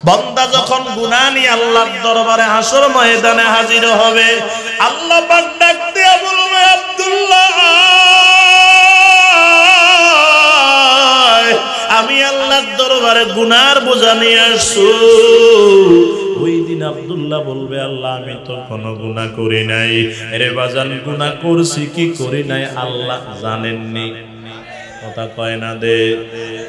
বান্দা যখন গুনাহ নিয়ে আল্লাহর দরবারে হাসর ময়দানে হাজির হবে, আল্লাহ পাক ডাক দিয়া বলবে, আব্দুল্লাহ আমি আল্লাহর দরবারে গুনার বোঝা নিয়ে আসছো। ওই দিন আব্দুল্লাহ বলবে, আল্লাহ আমি তো কোনো গুনাহ করি নাই। আরে বাজান, গুনাহ করছি কি করি নাই আল্লাহ জানেননি। কথা কয় না দে।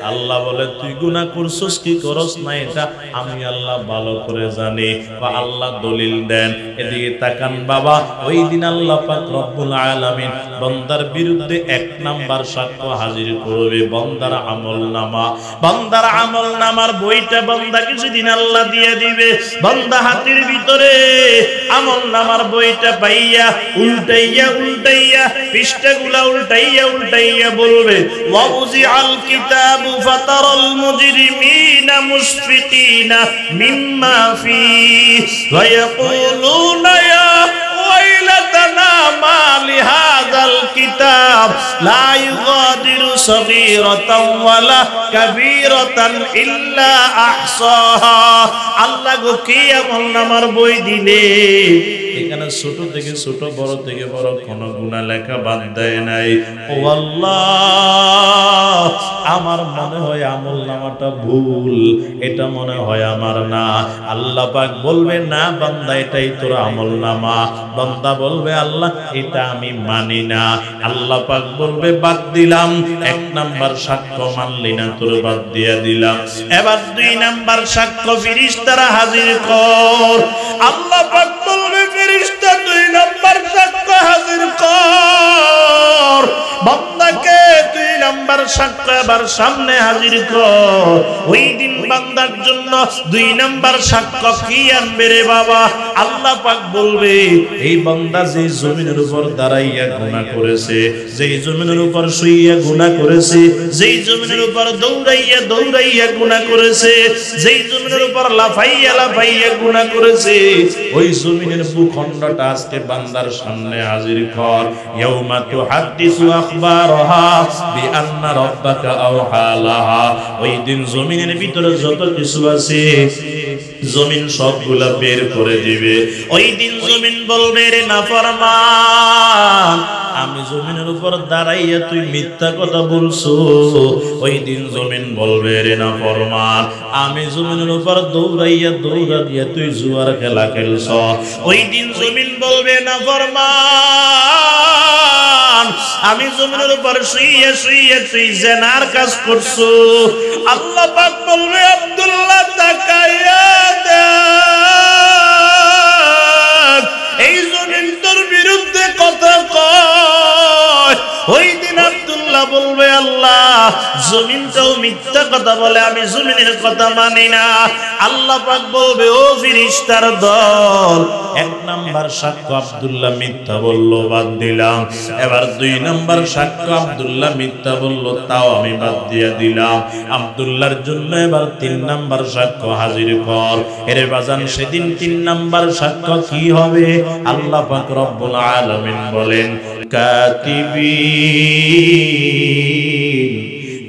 আল্লাহ বলে, তুই গুনাহ করছস কি করস না এটা আমি আল্লাহ ভালো করে জানি। বা আল্লাহ দলিল দেন। এদিকে তাকান বাবা, ওই দিন আল্লাহ পাক রব্বুল আলামিন বান্দার বিরুদ্ধে এক নাম্বার সাক্ষ্য হাজির করবে, বান্দার আমলনামা। বান্দার আমলনামার বইটা বান্দাকে সেদিন আল্লাহ দিয়ে দিবে। বান্দা হাতের ভিতরে আমলনামার বইটা পাইয়া উল্টাইয়া উল্টাইয়া পৃষ্ঠাগুলা উল্টাইয়া উল্টাইয়া বলবে, وَوُضِعَ الْكِتَابُ فَتَرَى الْمُجْرِمِينَ مُشْفِقِينَ مِمَّا فِيهِ وَيَقُولُونَ يَا وَيْلَتَنَا مَا لِهَذَا الْكِتَابِ لَا يُغَادِرُ صَغِيرَةً وَلَا كَبِيرَةً إِلَّا أَحْصَاهَا। আল্লাহ গো, কি আমলনামার বই দিলে, এখানে ছোট থেকে ছোট, বড় থেকে বড় কোন গুনাহ লেখা বাদ দেয় নাই। ও আল্লাহ, আমার মনে হয় আমলনামাটা ভুল, এটা মনে হয় আমার না। আল্লাহ পাক বলবে, না বান্দা, এটাই তোর আমলনামা। বান্দা বলবে, আল্লাহ এটা আমি মানি না। আল্লাহ পাক বলবে, বাদ দিলাম। এক নাম্বার সাক্ষ্য মানলি না, তোর বাদ দিয়া দিলাম। এবার দুই নাম্বার সাক্ষ্য ফেরেশতারা হাজির কর। আল্লাহ পাক বলবে, ফেরেশতা দুই নাম্বার সাক্ষ্য হাজির কর। বান্দাকে দুই নাম্বার সাক্ষ্য এবার সামনে হাজির কর। ওই দিন বান্দার জন্য দুই নাম্বার সাক্ষ্য কি আনবে রে বাবা? আল্লাহ পাক বলবে, এই বান্দা যে জমিনের উপর দাঁড়াইয়া গুনাহ করেছে, যেই জমিনের উপর শুইয়া গুনাহ করেছে, যেই জমিনের উপর দৌড়াইয়া দৌড়াইয়া গুনাহ করেছে, যেই জমিনের উপর লাফাইয়া লাফাইয়া গুনাহ করেছে, ওই জমিনের ভূখণ্ডটা আজকে বান্দার সামনে হাজির কর। ইয়াউমা তুহাদ্দিসু আখবারহা বিআন্না রাব্বাকা আওহা লাহা। ওই দিন জমিনের ভিতরে যত কিছু আছে, জমিন সবগুলা বের করে দিবে। ওই দিন জমিন বলবে, রে নাফরমান, আমি জমিনের উপর দাঁড়াইয়া তুই মিথ্যা কথা বলছো। ওই দিন জমিন বলবে, রে নাফরমান, আমি জমিনের উপর দৌড়াইয়া দৌড়াইয়া তুই জুয়ার খেলা খেলছ। ওই দিন জমিন বলবে, নাফরমান, আমি জমিনের উপর শুইয়া শুইয়া তুই জিনার কাজ করছো। আল্লাহ পাক বলবে, আব্দুল্লাহ তাকাইয়া দেখ, এই জমিন তোর বিরুদ্ধে কথা কয়। ওই দিন আব্দুল্লাহ বলবে, আল্লাহ জমিনটাও মিথ্যা কথা বলে, আমি জমিনের কথা মানি না। আল্লাহ পাক বলবে, ও ফেরেশতার দল, এক নাম্বার সাক্ষ্য আব্দুল্লাহ মিথ্যা বললো, বাদ দিলাম। এবার দুই নাম্বার সাক্ষ্য আব্দুল্লাহ মিথ্যা বললো, তাও আমি বাদ দিয়ে দিলাম। আব্দুল্লাহর জন্য এবার তিন নাম্বার সাক্ষ্য হাজির কর। এর বাজান, সেদিন তিন নাম্বার সাক্ষ্য কি হবে? আল্লাহ পাক রব্বুল আলামিন বলেন, কাতিবিন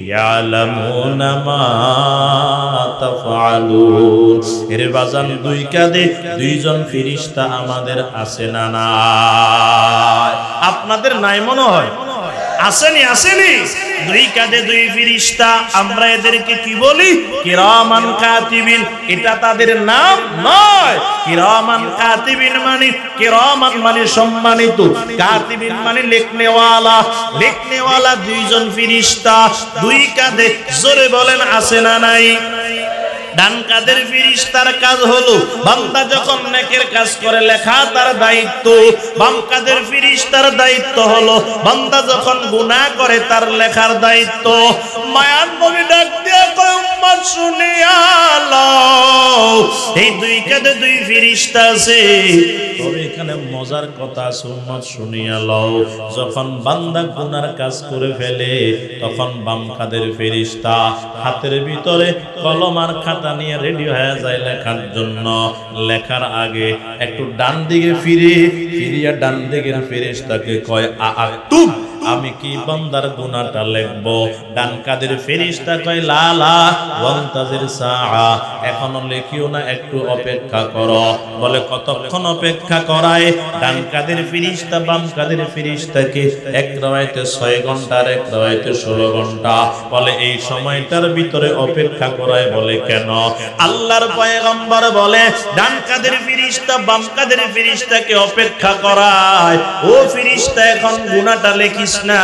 ইয়ালামুনা মা তাফআলুন। এর বাজান, দুই কাঁধে দুইজন ফেরেশতা আমাদের আছে না নাই? আপনাদের নাই মনে হয়? আসেনি? আসেনি? দুই কাঁধে দুই ফেরেশতা। আমরা এদেরকে কি বলি? কিরামান কাতিবিন। এটা তাদের নাম নয়। কিরামান কাতিবিন মানে, কিরামান মানে সম্মানিত, কাতিবিন মানে লিখনেওয়ালা। লিখনেওয়ালা দুইজন ফেরেশতা, দুই কাঁধে। জোরে বলেন, আছে না নাই? ডান কাদের ফেরেশতার কাজ হলো, বান্দা যখন নেকের কাজ করে লেখা তার দায়িত্ব। বাম কাদের ফেরেশতার দায়িত্ব হলো, বান্দা যখন গুনাহ করে তার লেখার দায়িত্ব। মায়ার নবী ডাক দিয়ে কয়, উম্মত শুনিয়া লও, এই দুই কাঁধে দুই ফেরেশতা আছে। তবে এখানে মজার কথা আছে, উম্মত শুনিয়া লও। যখন বান্দা গুনার কাজ করে ফেলে, তখন বাম কাদের ফেরেশতা হাতের ভিতরে কলম আর খাতা নিয়ে রেডি হয়ে যায় লেখার জন্য। লেখার আগে একটু ডান দিকে ফিরিয়া ডান দিকের ফেরেশতাকে কয়, আক্তুব আমি কি বান্দার গুনাহটা লিখব? ডান কাদের ফেরেশতা কয় লা লা ওয়ান্তাজির সাআ, এখনো লিখিও না, একটু অপেক্ষা করো। বলে কতক্ষণ অপেক্ষা করায়? ডান কাদের ফেরেশতা বাম কাদের ফেরেশতাকে এক রাওয়ায়াতে 6 ঘন্টা আর এক রাওয়ায়াতে 16 ঘন্টা। বলে এই সময়টার ভিতরে অপেক্ষা করায়। বলে কেন? আল্লাহর পয়গম্বর বলে ডান কাদের ফেরেশতা বাম কাদের ফেরেশতাকে অপেক্ষা করায়, ও ফেরেশতা এখন গুনাহটা লিখিস না।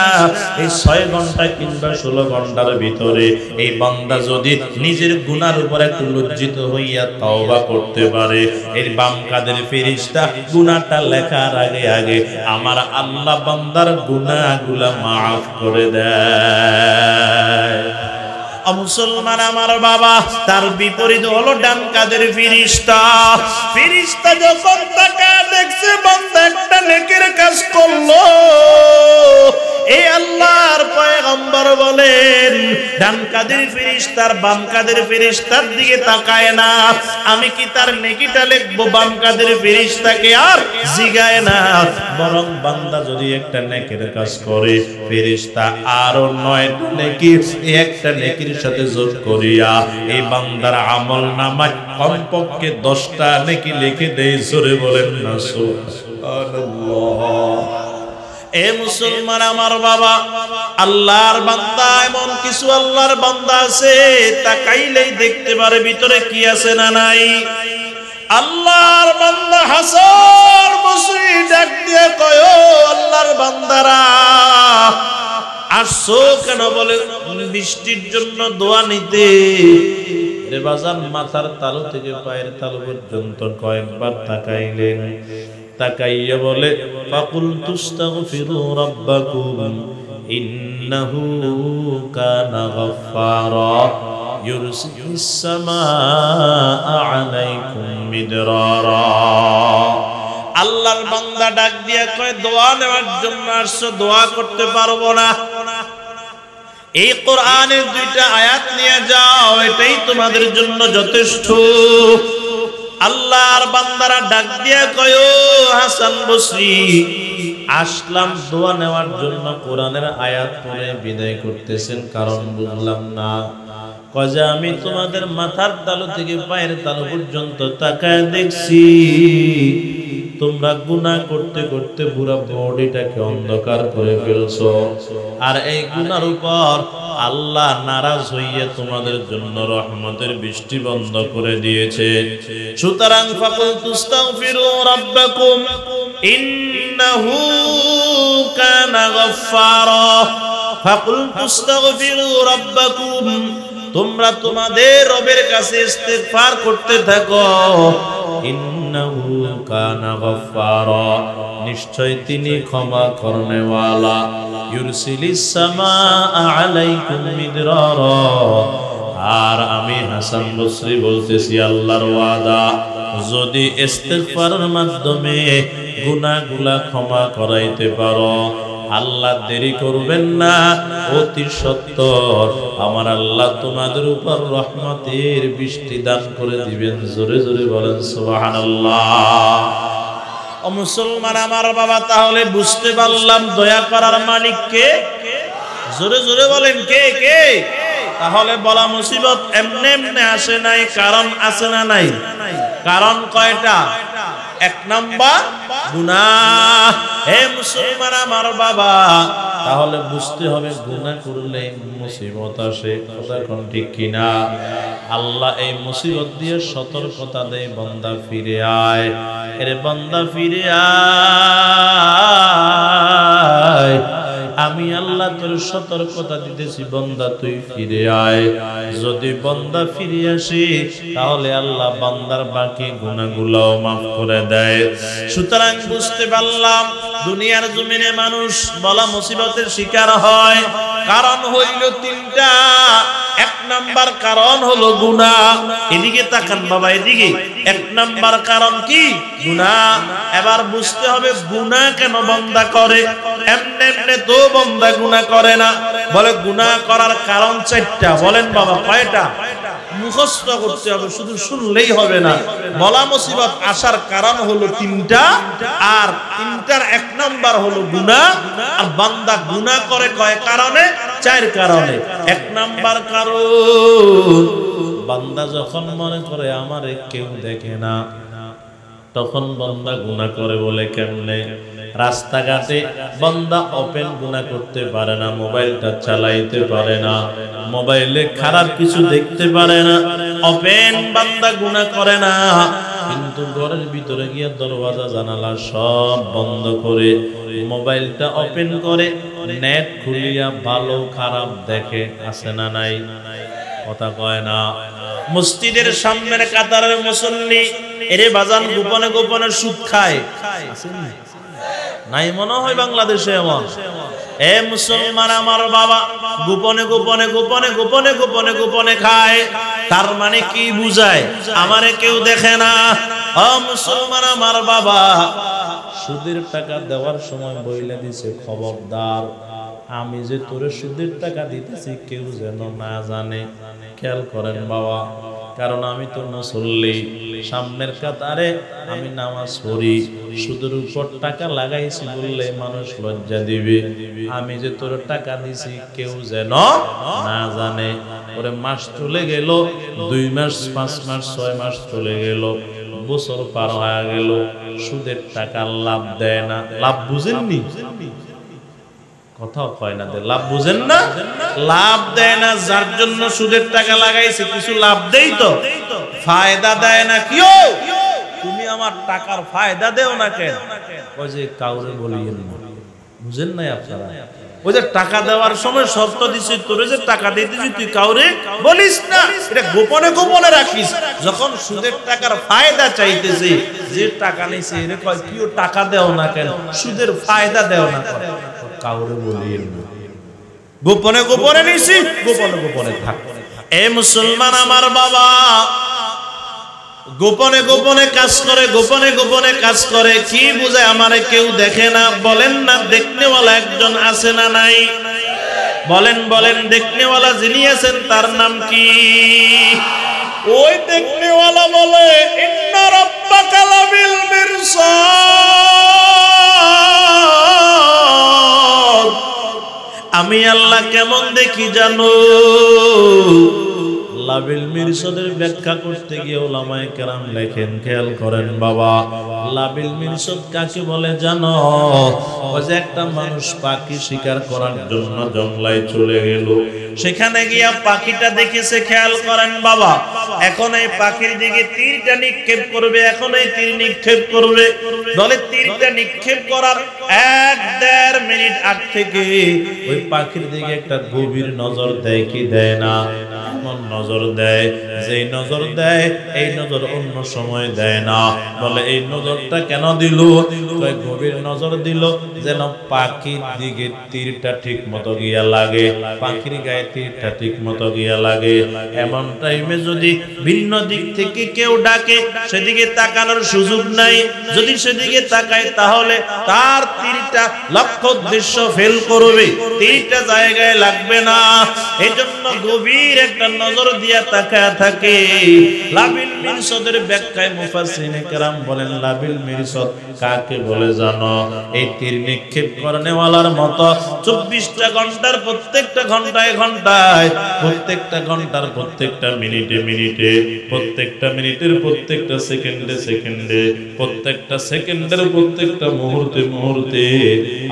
এই 6 ঘন্টা কিংবা 16 ঘন্টার ভিতরে এই বান্দা যদি নিজের গুনার উপর একটু লজ্জিত হইয়া তওবা করতে পারে, এর বাম কাদের ফেরেশতা গুনাহটা লেখার আগে আগে আমার আল্লাহ বান্দার গুনাহগুলো মাফ করে দেয়। মুসলমান আমার বাবা, তার বিপরীত হলো ডান কাদের ফেরেশতা। ফেরেশতা যখন তাকায় দেখছে বান্দা একটা নেকির কাজ করলো, এই আল্লাহর পয়গম্বর বলেন ডান কাদের ফেরেশতার বাম কাদের ফেরেশতার দিকে তাকায় না। আমি কি তার নেকিটা লিখবো? বাম কাদের ফেরেশতাকে আর জিগায় না। বরং বান্দা যদি একটা নেকির কাজ করে, ফেরেশতা আরো 9টা নেকি একটা নেকির সাথে যোগ করিয়া এই বান্দার আমলনামায় কমপক্ষে 10টা নেকি লিখে দেয়। জোরে বলেন না সুবহানাল্লাহ। এ মুসলমান আমার বাবা, আল্লাহর বান্দা, এমন কিছু আল্লাহর বান্দা আছে তাকাইলেই দেখতে পারে ভিতরে কি আছে না নাই। আল্লাহর বান্দা হাসান বসরি ডাক দিয়ে কয়, ও আল্লাহর বান্দারা আসছো কেন? বলে বৃষ্টির জন্য দোয়া নিতে। রে বাজান মাথার তালু থেকে পায়ের তালু পর্যন্ত কয়েকবার তাকাইলেন। তাকাইয়া বলে ফাকুলতু আস্তাগফিরু রাব্বাকুম ইন্নাহু কানা গাফফারা ইউরসিলিস সামাআ আলাইকুম মিদরারা। আল্লাহর বান্দা ডাক দিয়া কয় দোয়া নেওয়ার জন্য আসছো, দোয়া করতে পারবো না। এই কোরআনের 2টা আয়াত নিয়ে যাও, এটাই তোমাদের জন্য যথেষ্ট। আল্লাহর বান্দারা ডাক দিয়া কয়, ও হাসান বসরি আসলাম দোয়া নেওয়ার জন্য, কোরআনের আয়াত পড়ে বিদায় করতেছেন, কারণ বুঝলাম না। কয় যে আমি তোমাদের মাথার তালু থেকে পায়ের তালু পর্যন্ত তাকায় দেখছি তোমরা গুনাহ করতে করতে পুরো বডিটাকে অন্ধকার করে ফেলছো, আর এই গুনার উপর আল্লাহ নারাজ হইয়া তোমাদের জন্য রহমতের বৃষ্টি বন্ধ করে দিয়েছে। সুতরাং ফাকুলতু আস্তাগফিরু রাব্বাকুম ইন্নাহু কানা গাফফারা। ফাকুলতু আস্তাগফিরু রাব্বাকুম, তোমরা তোমাদের রবের কাছে ইস্তিগফার করতে থাকো। ইন্নাহু কানা গাফফারা, নিশ্চয় তিনি ক্ষমা করনেওয়ালা। ইউরসিলিস সামাআ আলাইকুম মিদরারা, আর আমি হাসান বসরি বলতেছি আল্লাহর ওয়াদা, যদি ইস্তিগফারের মাধ্যমে গুনাহগুলা ক্ষমা করাইতে পারো, আল্লাহ দেরি করবেন না, অতি সত্বর আমার আল্লাহ তোমাদের উপর রহমতের বৃষ্টি দান করে দিবেন। জোরে জোরে বলেন সুবহানাল্লাহ। ও মুসলমান আমার বাবা, তাহলে বুঝতে পারলাম দয়া করার মালিক কে? জোরে জোরে বলেন কে কে? তাহলে বলা মুসিবত এমনি এমনি আসে নাই, কারণ আছে না নাই? কারণ কয়টা? 1 নাম্বার গুনাহ। হে মুসলমান আমার বাবা, তাহলে বুঝতে হবে গুনাহ করলে মুসিবত আসে, কথা কোন ঠিক কিনা? আল্লাহ এই মুসিবত দিয়ে সতর্কতা দেয়, বান্দা ফিরে আয়, এরে বান্দা ফিরে আয়, আমি আল্লাহ তোর সতর্কতা দিতেছি, বান্দা তুই ফিরে আয়। যদি বান্দা ফিরে আসে তাহলে আল্লাহ বান্দার বাকি গুনাহগুলোও মাফ করে দেয়। সুতরাং বুঝতে পারলাম দুনিয়ার জমিনে মানুষ বলা মুসিবতের শিকার হয়, কারণ হইল 3টা। 1 নাম্বার কারণ হলো গুনাহ। এদিকে তাকান বাবা, এদিকে। 1 নাম্বার কারণ কি? গুনাহ। এবার বুঝতে হবে গুনাহ কেন বান্দা করে। এমনি এমনি তো বান্দা গুনাহ করে না। বলে গুনাহ করার কারণ 4টা। বলেন বাবা কয়টা? মুখস্থ করতে হবে, শুধু শুনলেই হবে না। বলা মুসিবত আসার কারণ হলো তিনটা, আর তিনটার এক নাম্বার হলো গুনাহ। আর বান্দা গুনাহ করে কয় কারণে? চার কারণে। এক নাম্বার কারণ, বান্দা যখন মনে করে আমারে কেউ দেখে না, তখন বান্দা গুনাহ করে। বলে কেমনে? রাস্তাঘাটে বান্দা ওপেন গুনাহ করতে পারে না, মোবাইলটা চালাইতে পারে না, মোবাইলে খারাপ কিছু দেখতে পারে না, ওপেন বান্দা গুনাহ করে না। কিন্তু ঘরের ভিতরে গিয়ে দরওয়াজা জানালা সব বন্ধ করে মোবাইলটা ওপেন করে নেট খুলিয়া ভালো খারাপ দেখে। আছে না নাই? কথা কয় না। মসজিদের সামনের কাতারের মুসল্লি এরে বাজান গোপনে গোপনে সুদ খায়। নাই মনে হয় বাংলাদেশে এমন? এ মুসলমান আমার বাবা, গোপনে গোপনে গোপনে গোপনে গোপনে গোপনে খায়। তার মানে কি বুঝায়? আমারে কেউ দেখে না। ও মুসলমান আমার বাবা, সুদের টাকা দেওয়ার সময় বইলে দিছে, খবরদার আমি যে তোরে সুদের টাকা দিতেছি কেউ যেন না জানে। খেয়াল করেন বাবা, কারণ আমি তো মুসল্লি, সামনের কাতারে আমি নামাজ পড়ি, সুদের উপর টাকা লাগাইছি বললে মানুষ লজ্জা দিবে। আমি যে তোর টাকা দিছি কেউ যেন না জানে। ওরে মাস চলে গেল, 2 মাস, 5 মাস, 6 মাস চলে গেল, বছর পার হয়ে গেল, সুদের টাকা লাভ দেয় না। লাভ বুঝেননি? কথাও কয় না, লাভ বুঝেন না? লাভ দেয় না, যার জন্য সুদের টাকা লাগাইছে কিছু লাভ দেই তো, ফায়দা দেয় না। কিও তুমি আমার টাকার ফায়দা দেও না কেন? ওই যে কাউরে বলিয়েন না, বুঝেন নাই আপনারা? ওই যে টাকা দেওয়ার সময় শর্ত দিছি, তোরে যে টাকা দিতেছি তুই কাউরে বলিস না, এটা গোপনে গোপনে রাখিস। যখন সুদের টাকার ফায়দা চাইতেছে, যে টাকা নিছে এরে কয় কিও টাকা দেও না কেন, সুদের ফায়দা দেও না কেন? কাউরে বলিয়েন না, গোপনে গোপনে নিছি, গোপনে গোপনে থাক। এ মুসলমান আমার বাবা, গোপনে গোপনে কাজ করে, গোপনে গোপনে কাজ করে। কি বুঝায়? আমারে কেউ দেখে না। বলেন না, দেখনেওয়ালা একজন আছে না নাই? বলেন বলেন, দেখনেওয়ালা যিনি আছেন তার নাম কি? ওই দেখনেওয়ালা বলে ইন্না রাব্বাকা লাবিল মিরসাদ। আমি আল্লাহ কেমন দেখি জানো? লাবিল মিরসাদের ব্যাখ্যা করতে গিয়ে উলামায়ে কেরাম লেখেন, খেয়াল করেন বাবা, লাবিল মিরসাদ কাকে বলে জানো? ওই যে একটা মানুষ পাখি শিকার করার জন্য জঙ্গলায় চলে গেল, সেখানে গিয়া পাখিটা দেখেছে। খেয়াল করেন বাবা, এখন এই পাখির দিকে তীরটা নিক্ষেপ করবে, এখন এই তীর নিক্ষেপ করবে। দলে তীরটা নিক্ষেপ করার 1-1.5 মিনিট আগ থেকে ওই পাখির দিকে একটা গভীর নজর দেয় কি দেয় না? এমন নজর দেয়, যেই নজর দেয় এই নজর অন্য সময় দেয় না। বলে এই নজরটা কেন দিল? গভীর নজর দিল যেন পাখির দিকে তীরটা ঠিক মতো গিয়া লাগে, পাখির গায়ে তীরটা ঠিক মতো গিয়া লাগে। এমন টাইমে যদি ভিন্ন দিক থেকে কেউ ডাকে, সেদিকে তাকানোর সুযোগ নাই। যদি সেদিকে তাকায় তাহলে তার তীরটা লক্ষ্য উদ্দেশ্য ফেল করবে, তীরটা জায়গায় লাগবে না। এজন্য গভীর একটা নজর দিয়া তাকায় থাকে। লাবিল মিরসাদের ব্যাখ্যায় মুফাসসিরিনে কেরাম বলেন, লাবিল মিরসাদ কাকে বলে জানো? এই তীর নিক্ষেপ করনেওয়ালার মতো 24টা ঘন্টার প্রত্যেকটা ঘন্টায় ঘন্টায়, প্রত্যেকটা ঘন্টার প্রত্যেকটা মিনিটে মিনিটে, প্রত্যেকটা মিনিটের প্রত্যেকটা সেকেন্ডে সেকেন্ডে, প্রত্যেকটা সেকেন্ডের প্রত্যেকটা মুহূর্তে মুহূর্তে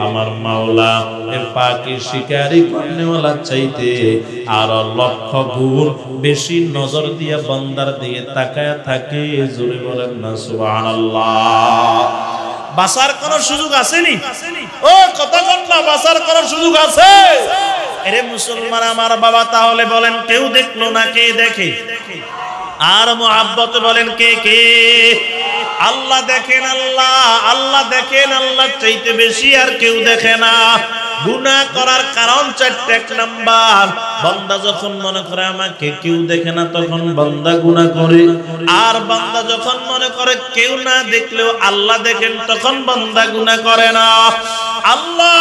আমার মাওলা এর পাখি শিকারি করনেওয়ালা চাইতে আরো লক্ষ গুণ বেশি নজর দিয়া বান্দার দিকে তাকায় থাকে। জোরে বলেন না সুবহানাল্লাহ। বাঁচার কোন সুযোগ আসেনি? ও কথা বল না, বাঁচার কোন সুযোগ আছে? এরে মুসলমান আমার বাবা, তাহলে বলেন কেউ দেখলো না, কে দেখে? আর মুহাব্বতে বলেন কে কে? আল্লাহ দেখেন, আল্লাহ আল্লাহ দেখেন, আল্লাহ চাইতে বেশি আর কেউ দেখে না। গুনাহ করার কারণ 4টা। 1 নাম্বার, বান্দা যখন মনে করে আমাকে কেউ দেখে না, তখন বান্দা গুনাহ করে। আর বান্দা যখন মনে করে কেউ না দেখলেও আল্লাহ দেখেন, তখন বান্দা গুনাহ করে না। আল্লাহ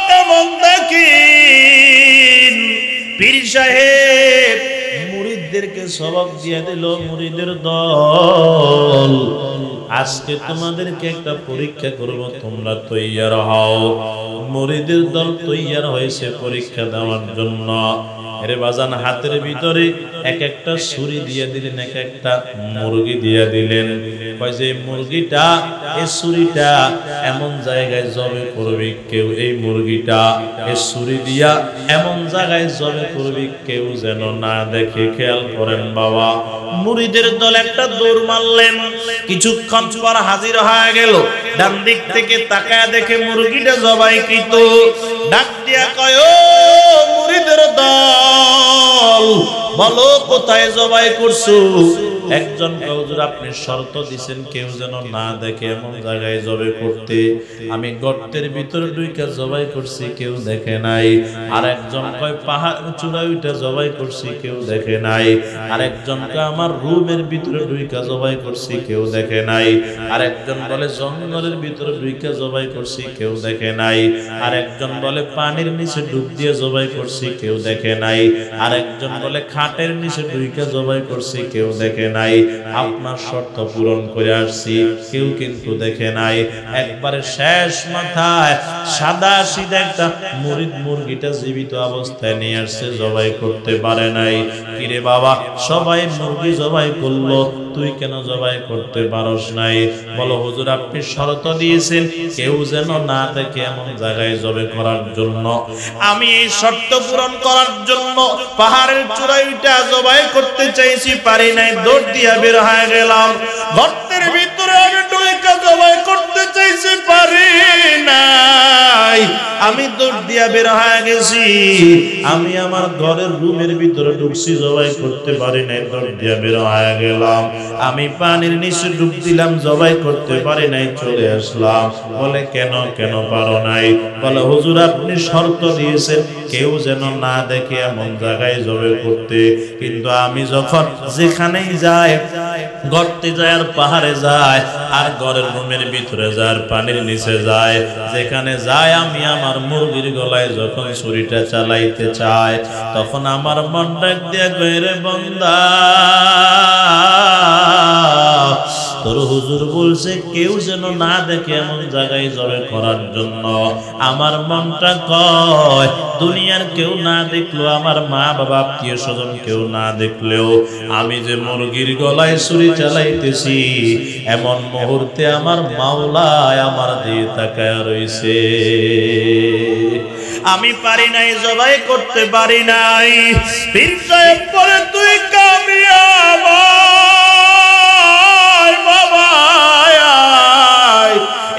কেমন দেখেন? পীর সাহেব মুরিদদেরকে সবক দিয়ে দিল, মুরিদের দল আজকে তোমাদেরকে একটা পরীক্ষা করব, তোমরা তৈয়ার হও। মুরিদের দল তৈয়ার হয়েছে পরীক্ষা দেওয়ার জন্য। এর বাজান হাতের ভিতরে এক একটা ছুরি দিয়ে দিলেন, এক একটা মুরগি দিয়ে দিলেন। কয় যে মুরগিটা, এই ছুরিটা এমন জায়গায় জবে করবে কেউ, এই মুরগিটা এই ছুরি দিয়া এমন জায়গায় জবে করবে কেউ যেন না দেখে। খেয়াল করেন বাবা, মুরিদের দল একটা দৌড় মারলেন, কিছুক্ষণ পর হাজির হয়ে গেল। ডান দিক থেকে তাকায় দেখে মুরগিটা জবাইকৃত। ডাক দিয়া কয়, ও মুরিদের দল, বলো কোথায় জবাই করছো? একজন হুজুর আপনি শর্ত দিবেন কেউ যেন না দেখে এমন জায়গায় জবাই করতে। আমি গর্তের ভিতরে ঢুইকা জবাই করছি, কেউ দেখে নাই। আর একজন কয় পাহাড় চূড়ায় উঠে জবাই করছি, কেউ দেখে নাই। আর একজন কয় আমার রুমের ভিতরে ঢুইকা জবাই করছি, কেউ দেখে নাই। আর একজন বলে জঙ্গলের ভিতরে ঢুইকা জবাই করছি, কেউ দেখে নাই। আর একজন বলে পানির নিচে ডুব দিয়ে জবাই করছি, কেউ দেখে নাই। আর একজন বলে খাটের নিচে ঢুইকা জবাই করছি, কেউ দেখে নাই। আপনার শর্ত পূরণ করে আসছি, কেউ কিন্তু দেখে নাই। একবারে শেষ মাথায় সাদা সিধা একটা মুরিদ মুরগিটা জীবিত অবস্থায় নিয়ে আসছে, জবাই করতে পারে নাই। কিরে বাবা, সবাই মুরগি জবাই করলো, তুই কেন জবাই করতে পারস নাই? বলো হুজুর আপনি শর্ত দিয়েছেন কেউ যেন না দেখে এমন জায়গায় জবাই করার জন্য। আমি এই শর্ত পূরণ করার জন্য পাহাড়ের চূড়ায় উঠে জবাই করতে চাইছি, পারি নাই, দৌড় দিয়া বের হয়ে গেলাম। গর্তের ভিতরে আমি ঢুইকা জবাই করতে চাইছি, পারি নাই, আমি দৌড় দিয়া বের হয়ে গেছি। আমি আমার ঘরের রুমের ভিতরে ঢুকছি, জবাই করতে পারি নাই, দৌড় দিয়া বের হয়ে গেলাম। আমি পানির নিচে ডুব দিলাম, জবাই করতে পারি নাই, চলে আসলাম। বলে কেন কেন পারো নাই? বলে হুজুর আপনি শর্ত দিয়েছেন কেউ যেন না দেখে এমন জায়গায় জবাই করতে। কিন্তু আমি যখন যেখানেই যাই, গর্তে যায় আর পাহাড়ে যায় আর ঘরের রুমের ভিতরে যায় আর পানির নিচে যায়, যেখানে যায় আমি আমার মুরগির গলায় যখন ছুরিটা চালাইতে চাই, তখন আমার মন ডাক দিয়া কয়, রে বান্দা, তোর হুজুর বলছে কেউ যেন না দেখে এমন জায়গায় জবাই করার জন্য। আমার মনটা কয় দুনিয়ার কেউ না দেখলো, আমার মা বাবা আত্মীয় স্বজন কেউ না দেখলেও আমি যে মুরগির গলায় ছুরি চালাইতেছি, এমন মুহূর্তে আমার মাওলায় আমার দিয়ে তাকায় রইছে। আমি পারি নাই, জবাই করতে পারি নাই। পীর সাহেব বলে তুই কামিয়াব বাবা,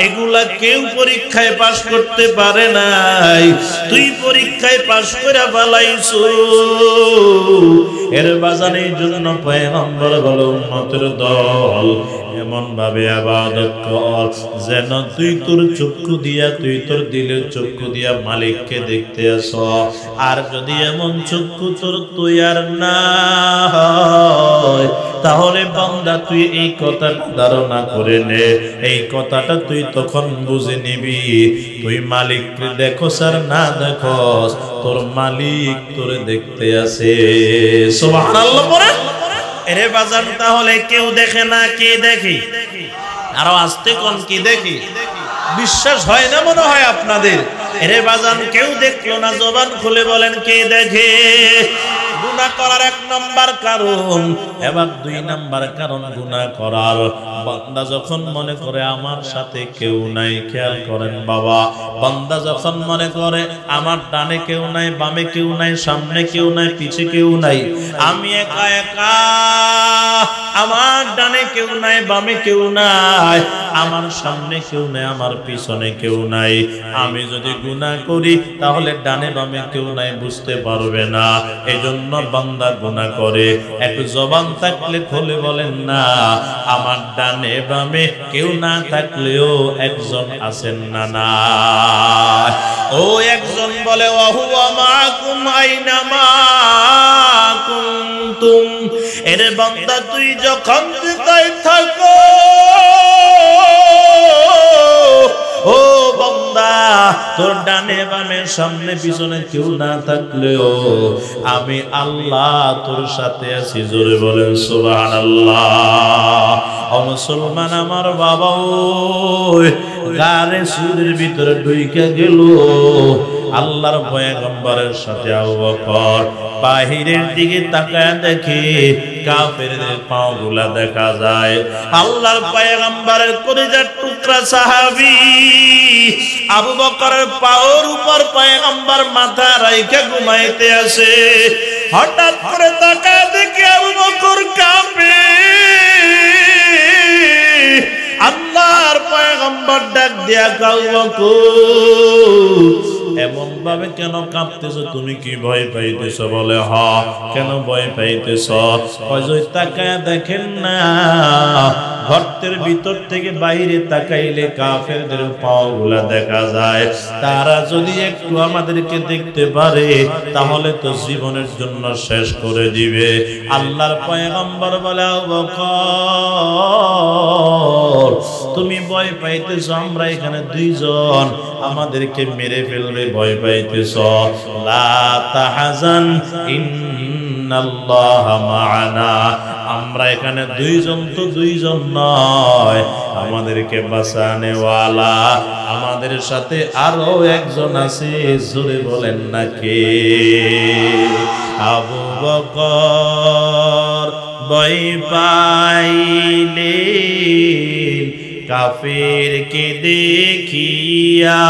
এগুলা কেউ পরীক্ষায় পাস করতে পারে নাই, তুই পরীক্ষায় পাস করে ফেলাইছো। এর বাজানের জন্য পয়গম্বর বলে উম্মতের দল এমন ভাবে ইবাদত কর যেন তুই তোর চক্ষু দিয়া, তুই তোর দিলের চক্ষু দিয়া মালিককে দেখতে আসো। আর যদি এমন চক্ষু তোর তৈয়ার না হয়, তাহলে বান্দা তুই এই কথাটা ধারণা করে নে, এই কথাটা তুই তখন বুঝে নিবি তুই মালিককে দেখোস আর না দেখোস, তোর মালিক তোরে দেখতে আসে। সুবহানাল্লাহ পড়েন। এরে বাজান, তাহলে কেউ দেখে না, কে দেখে? আরো আস্তে কোন কি দেখি? বিশ্বাস হয় না মনে হয় আপনাদের? এরে বাজান, কেউ দেখলো না, জবান খুলে বলেন কে দেখে? গুনাহ করার এক নাম্বার কারণ, এবার দুই নাম্বার কারণ গুনাহ করার, বান্দা যখন মনে করে আমার সাথে কেউ নাই। খেয়াল করেন বাবা, বান্দা যখন মনে করে আমার ডানে কেউ নাই, বামে কেউ নাই, সামনে কেউ নাই, পিছে কেউ নাই, আমি একা একা, আমার ডানে কেউ নাই, বামে কেউ নাই, আমার সামনে কেউ নাই, আমার পিছনে কেউ নাই, আমি যদি গুনাহ করি তাহলে ডানে বামে কেউ নাই, বুঝতে পারবে না। এজন্য বান্দা গুনাহ করে। এক জবান থাকলে খুলে বলেন না, আমার ডানে বামে কেউ না থাকলেও একজন আছেন না? না, ও একজন বলে ওয়াহুয়া মাকুম আইনামা কুনতুম। এর বান্দা তুই যখন যেথায় থাকো, ও বান্দা তোর ডানে বামে সামনে পিছনে কেউ না থাকলেও আমি আল্লাহ তোর সাথে আছি। জোরে বলেন সুবহানাল্লাহ। ও মুসলমান আমার বাবা, গারে সুরের ভিতরে ঢুইকা গেল। আল্লাহর পয়গম্বরের সাথে আবু বকর বাহিরের দিকে তাকায় দেখে কাফেরদের পাগুলা দেখা যায়। আল্লাহর পয়গম্বরের কলিজার টুকরা সাহাবী আবু বকরের পায়ের উপর পয়গম্বর মাথা রাইখা ঘুমাইতে আসে। হঠাৎ করে তাকায় দেখে আবু বকর কাঁপে। আল্লাহর পয়গম্বর ডাক দিয়া আবু বকর, এমন ভাবে কেন কাঁপতেছো? তুমি কি ভয় পাইতেছো? বলে হ। কেন ভয় পাইতেছো? তাকায় দেখেন না, গর্তের ভিতর থেকে বাইরে তাকাইলে কাফেরদের পাগুলা দেখা যায়। তারা যদি একটু আমাদেরকে দেখতে পারে তাহলে তো জীবনের জন্য শেষ করে দিবে। আল্লাহর পয়গম্বর বলে আবু বকর, তুমি ভয় পাইতেছো, আমরা এখানে দুইজন, আমাদেরকে মেরে ফেলবে ভয় পাইতেছ। লা তাহজান ইন্নাল্লাহা মা'ানা, আমরা এখানে দুইজন তো দুইজন নয়, আমাদেরকে বাঁচানেওয়ালা আমাদের সাথে আরো একজন আছে। জোরে বলেন না কে? আবু বকর ভয় পাইলে কাফেরকে দেখিয়া,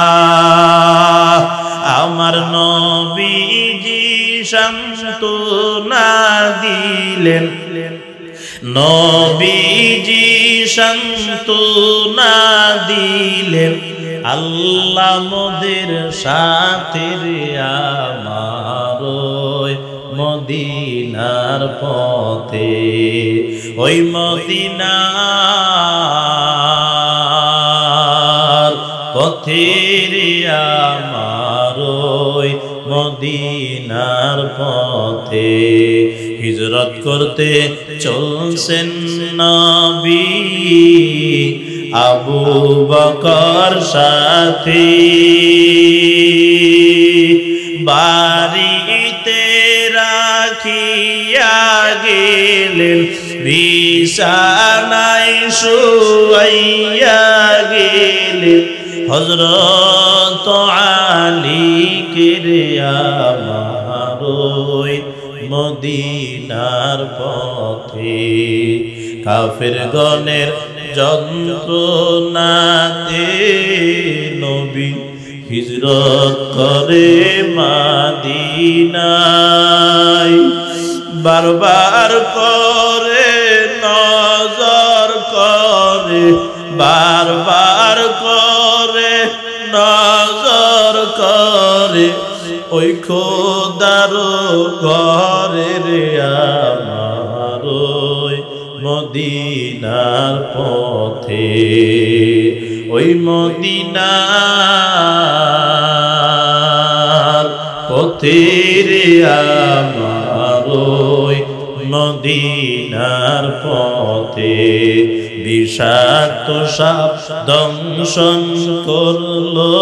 আমার নবীজি সান্ত্বনা দিলেন, নবীজি সান্ত্বনা দিলেন, আল্লাহ মোদের সাথে রে আমার মদিনার পথে, ওই মদিনার পথে রে আমার মদিনার পথে। হিজরত করতে চলছেন নবী আবু বকর সাথে, বাড়িতে রাখিয়া গেলেন, বিছানায় শুয়াইয়া গেলেন, হযরত আলীকে রে আমার মদিনার পথে। কাফেরগণের যন্ত্রণাতে নবী হিজরত করে মদিনায়, বারবার করে নজর করে, বারবার করে নজর করে, ওই খোদার ঘরে রে আমার মদিনার পথে, ওই মদিনার পথে রে আমার মদিনার পথে। বিষাক্ত সাপ দংশন করলো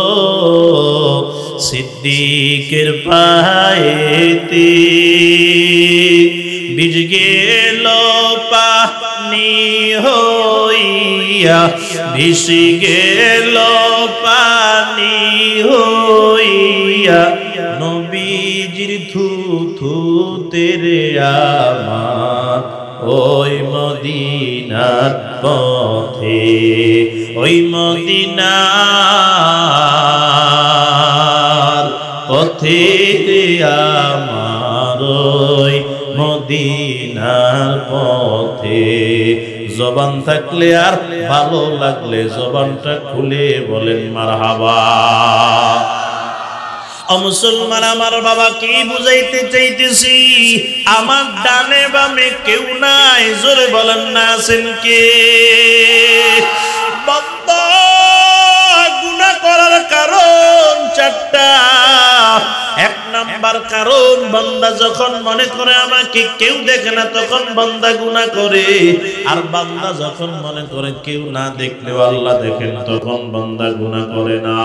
সিদ্দিকের পায়েতে, বিষ গেল পানি হইয়া, বিষ গেল পানি হইয়া, নবীজির থুথুতে রে আমার ওই মদিনার পথে, ওই মদিনার পথে রে আমার ওই মদিনার পথে। জবান থাকলে আর ভালো লাগলে জবানটা খুলে বলেন মারহাবা। মুসলমান আমার বাবা, কি বুঝাইতে চাইতেছি? আমার ডানে বামে কেউ নাই, জোরে বলেন না আছেন কে? বান্দা গুনাহ করার কারণ চারটা। এক নাম্বার কারণ, বান্দা যখন মনে করে আমাকে কেউ দেখে না তখন বান্দা গুনাহ করে, আর বান্দা যখন মনে করে কেউ না দেখলেও আল্লাহ দেখেন তখন বান্দা গুনাহ করে না।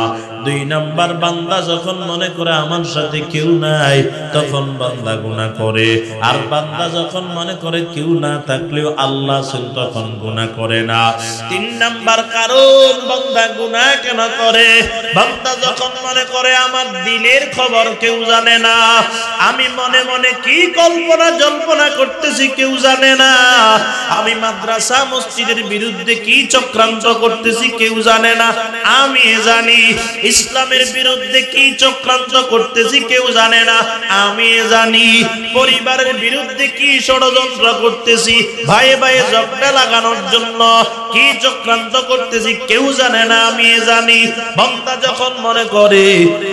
দুই নাম্বার বান্দা যখন মনে করে আমার সাথে কেউ নাই তখন বান্দা গুনাহ করে, আর বান্দা যখন মনে করে কেউ না থাকলেও আল্লাহ আছেন তখন গুনাহ করে না। তিন নাম্বার কারণ বান্দা গুনাহ কেন করে, বান্দা যখন মনে করে আমার দিলের খবর কেউ জানে না, আমি মনে মনে কি কল্পনা জল্পনা করতেছি কেউ জানে না, আমি মাদ্রাসা মসজিদের বিরুদ্ধে কি চক্রান্ত করতেছি কেউ জানে না, আমি জানি ইসলামের বিরুদ্ধে কি চক্রান্ত করতেছি কেউ জানে না, আমি জানি পরিবারের বিরুদ্ধে কি ষড়যন্ত্র করতেছি, ভাইয়ে ভাইয়ে ঝগড়া লাগানোর জন্য কি চক্রান্ত করতেছি কেউ জানে না, আমি জানি। বান্দা যখন মনে করে